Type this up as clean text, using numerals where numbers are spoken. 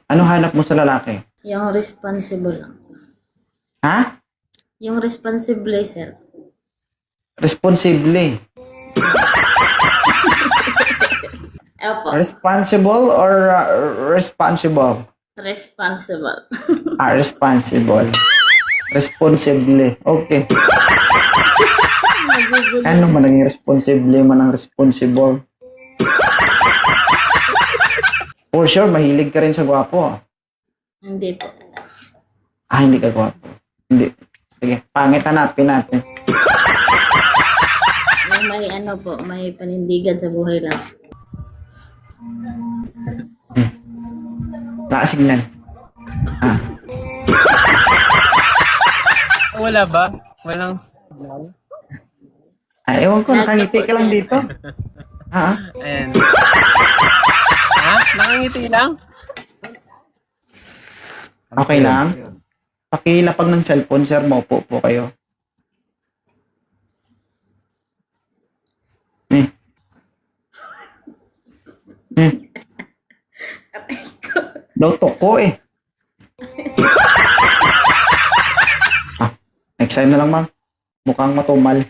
Ano hanap mo sa lalaki? Yung responsible lang. Ha? Yung responsible, sir. Responsible. Opo. Responsible or responsible? Responsible. Responsible. Responsible. Okay. Ano man naging responsible man ang responsible? For sure, mahilig ka rin sa gwapo. Hindi po. Hindi ka gwapo. Hindi. Sige, pangit hanapin natin. May ano po, may panindigan sa buhay lang. Nakasignan. Wala ba? Walang signal? Ewan ko, nakangiti ka lang dito. Ayan. Ha? Nakangiti lang? Okay lang? Pakilapag ng cellphone, sir. Maupo po kayo. Daw toko eh. Next time na lang, ma'am. Mukhang matumal.